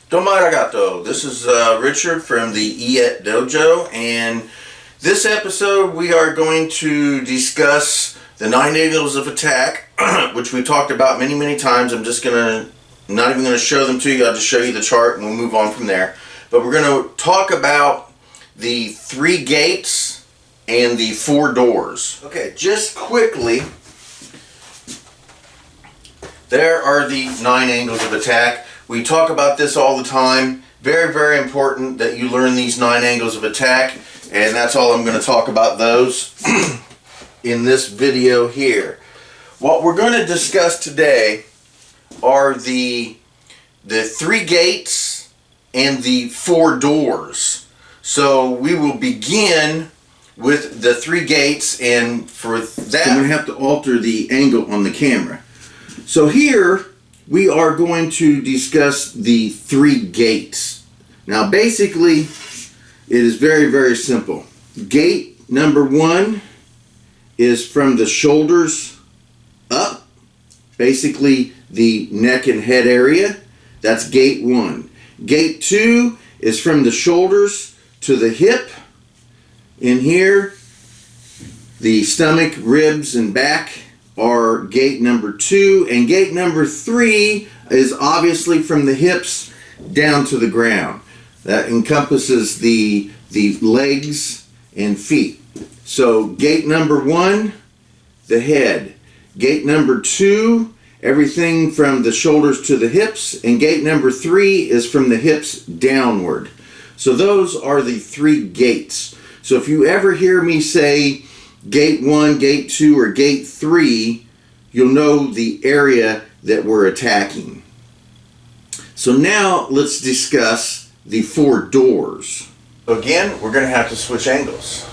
Domo arigato. This is Richard from the Iet Dojo, and this episode we are going to discuss the 9 angles of attack, which we talked about many times. I'm just not even gonna show them to you. I'll just show you the chart and we'll move on from there. But we're gonna talk about the 3 gates and the 4 doors. Okay, just quickly, there are the 9 angles of attack. We talk about this all the time. Very important that you learn these 9 angles of attack, and that's all I'm going to talk about those in this video here. What we're going to discuss today are the 3 gates and the 4 doors. So we will begin with the 3 gates, and for that I'm going to have to alter the angle on the camera. So here we are going to discuss the 3 gates. Now basically it is very simple. Gate number 1 is from the shoulders up, basically the neck and head area. That's gate 1. Gate 2 is from the shoulders to the hip. In here, the stomach, ribs, and back are gate number 2, and gate number 3 is obviously from the hips down to the ground. That encompasses the legs and feet. So gate number 1, the head. Gate number 2, everything from the shoulders to the hips, and gate number 3 is from the hips downward. So those are the 3 gates. So if you ever hear me say gate 1, gate 2, or gate 3, you'll know the area that we're attacking. So now let's discuss the 4 doors. Again, we're going to have to switch angles.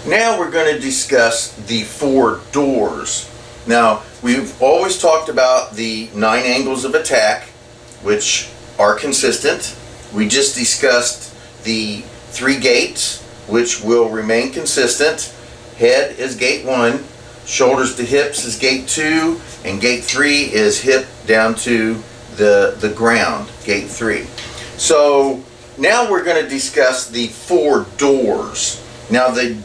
Now we're going to discuss the 4 doors. Now, we've always talked about the 9 angles of attack, which are consistent. We just discussed the 3 gates, which will remain consistent. Head is gate 1, shoulders to hips is gate 2, and gate 3 is hip down to the ground, gate 3. So now we're going to discuss the 4 doors. Now the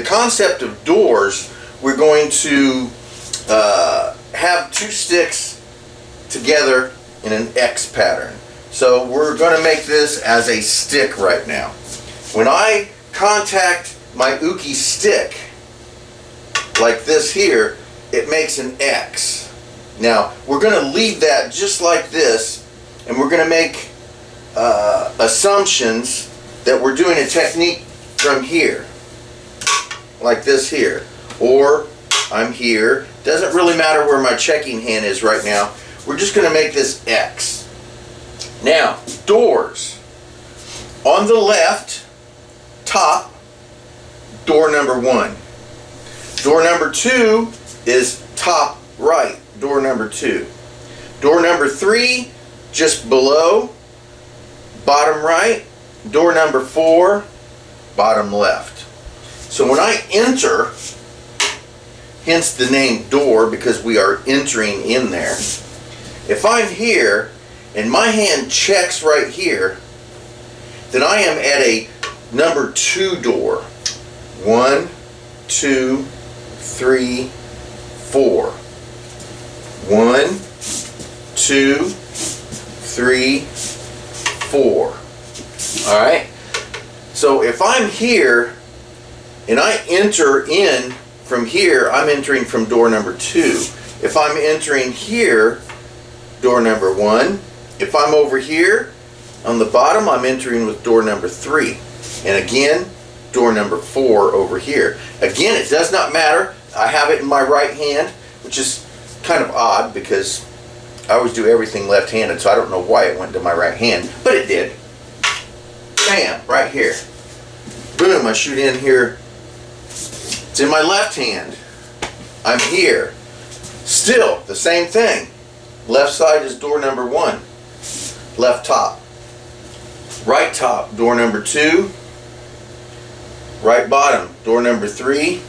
concept of doors, we're going to have 2 sticks together in an X pattern. So we're going to make this as a stick right now. When I contact my uke stick, like this here, it makes an X. Now, we're going to leave that just like this, and we're going to make assumptions that we're doing a technique from here, like this here. Or, I'm here. Doesn't really matter where my checking hand is right now. We're just going to make this X. Now, doors. On the left, top, door number 1. Door number 2 is top right, door number 2. Door number 3, just below, bottom right. Door number 4, bottom left. So when I enter, hence the name door, because we are entering in there. If I'm here and my hand checks right here, then I am at a number 2 door. 1, 2, 3, 4. 1, 2, 3, 4. Alright? So if I'm here and I enter in from here, I'm entering from door number 2. If I'm entering here, door number 1. If I'm over here on the bottom, I'm entering with door number 3. And again, door number 4 over here. Again, it does not matter. I have it in my right hand, which is kind of odd because I always do everything left-handed, so I don't know why it went to my right hand, but it did. Bam, right here. Boom, I shoot in here. It's in my left hand. I'm here. Still, the same thing. Left side is door number 1. Left top. Right top, door number 2. Right bottom, door number 3.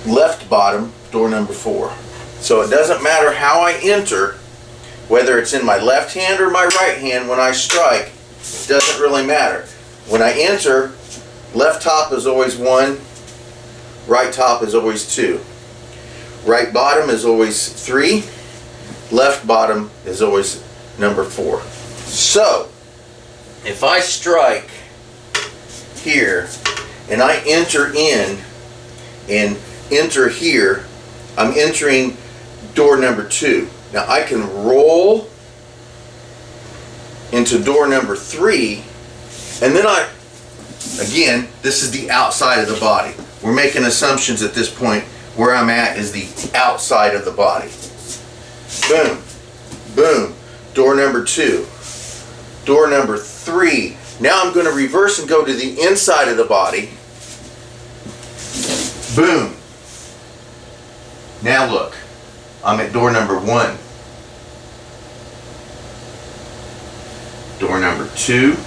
Left bottom, door number 4. So it doesn't matter how I enter, whether it's in my left hand or my right hand when I strike, it doesn't really matter. When I enter, left top is always 1, right top is always 2. Right bottom is always 3, left bottom is always number 4. So, if I strike here and I enter in and enter here, I'm entering door number 2. Now I can roll into door number 3, and then again, this is the outside of the body. We're making assumptions at this point. Where I'm at is the outside of the body. Boom, boom, door number 2, door number 3. Now I'm going to reverse and go to the inside of the body. Boom. Now look, I'm at door number 1. Door number 2.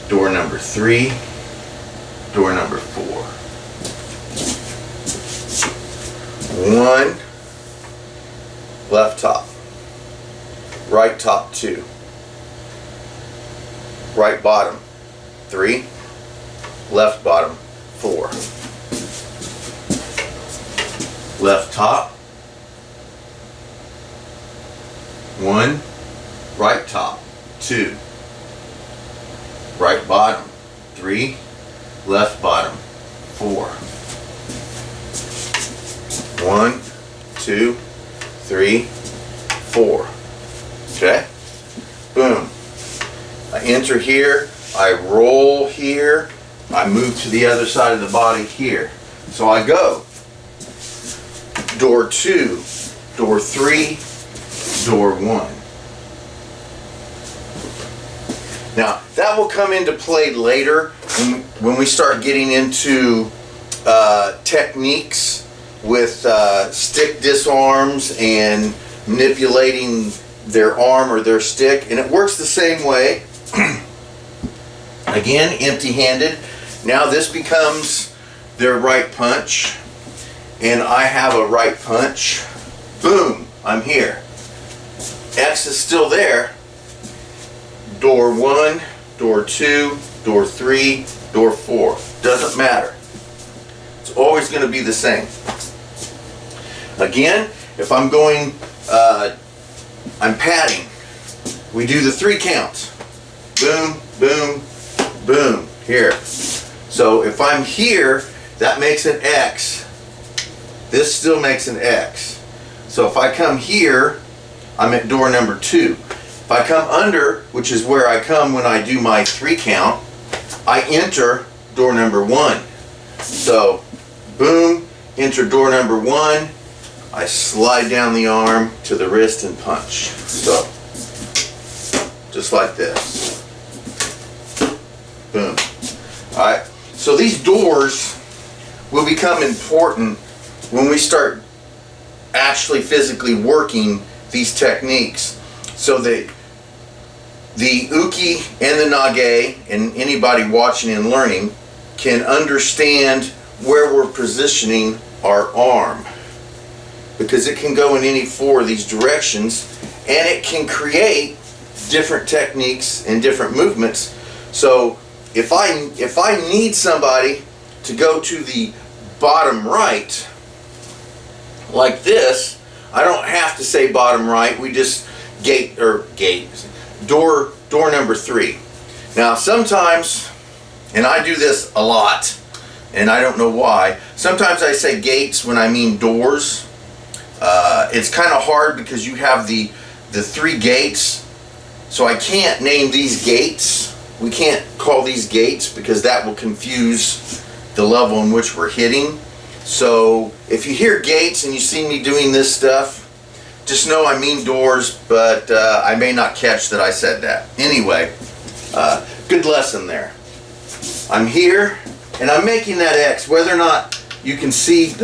Door number 3. Door number 4. 1, left top, right top 2, right bottom 3, left bottom 4, left top 1, right top 2, right bottom 3, left bottom 4. 1, 2, 3, 4. Okay? Boom. I enter here, I roll here, I move to the other side of the body here. So I go door 2, door 3, door 1. Now, that will come into play later when we start getting into techniques with stick disarms and manipulating their arm or their stick, and it works the same way. Again, empty-handed. Now this becomes their right punch, and I have a right punch. Boom, I'm here. X is still there. Door 1, door 2, door 3, door 4. Doesn't matter. It's always going to be the same. Again, if I'm going, I'm padding. We do the 3 counts. Boom, boom, boom. Here. So if I'm here, that makes an X. This still makes an X. So if I come here, I'm at door number 2. If I come under, which is where I come when I do my 3 count, I enter door number 1. So, boom, enter door number 1. I slide down the arm to the wrist and punch. So, just like this. Boom. Alright, so these doors will become important when we start actually physically working these techniques, so that the uke and the nage and anybody watching and learning can understand where we're positioning our arm, because it can go in any 4 of these directions, and it can create different techniques and different movements. So if I need somebody to go to the bottom right like this, I don't have to say bottom right. We just door number 3. Now sometimes, and I do this a lot, and I don't know why, sometimes I say gates when I mean doors. It's kind of hard because you have the 3 gates, so I can't name these gates. We can't call these gates because that will confuse the level in which we're hitting. So if you hear gates and you see me doing this stuff, just know I mean doors, but I may not catch that I said that. Anyway, good lesson there. I'm here, and I'm making that X. Whether or not you can see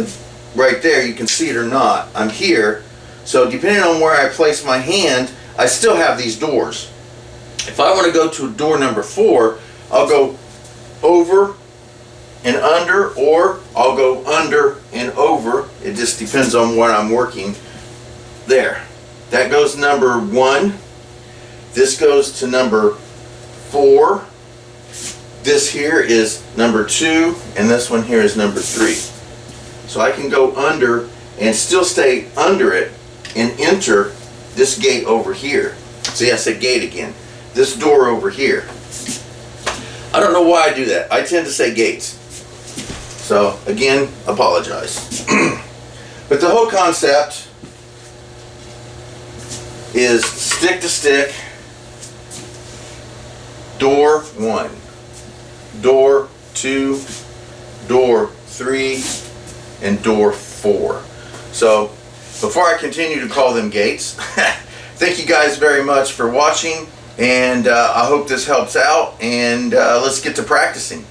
right there, you can see it or not, I'm here. So depending on where I place my hand, I still have these doors. If I want to go to door number 4, I'll go over and under, or I'll go under and over. It just depends on what I'm working. There. That goes number 1. This goes to number 4. This here is number 2, and this one here is number 3. So I can go under and still stay under it and enter this gate over here. See, I said gate again. This door over here. I don't know why I do that. I tend to say gates. So again, apologize. But the whole concept is stick to stick, door 1, door 2, door 3, and door 4. So before I continue to call them gates, thank you guys very much for watching, and I hope this helps out, and let's get to practicing.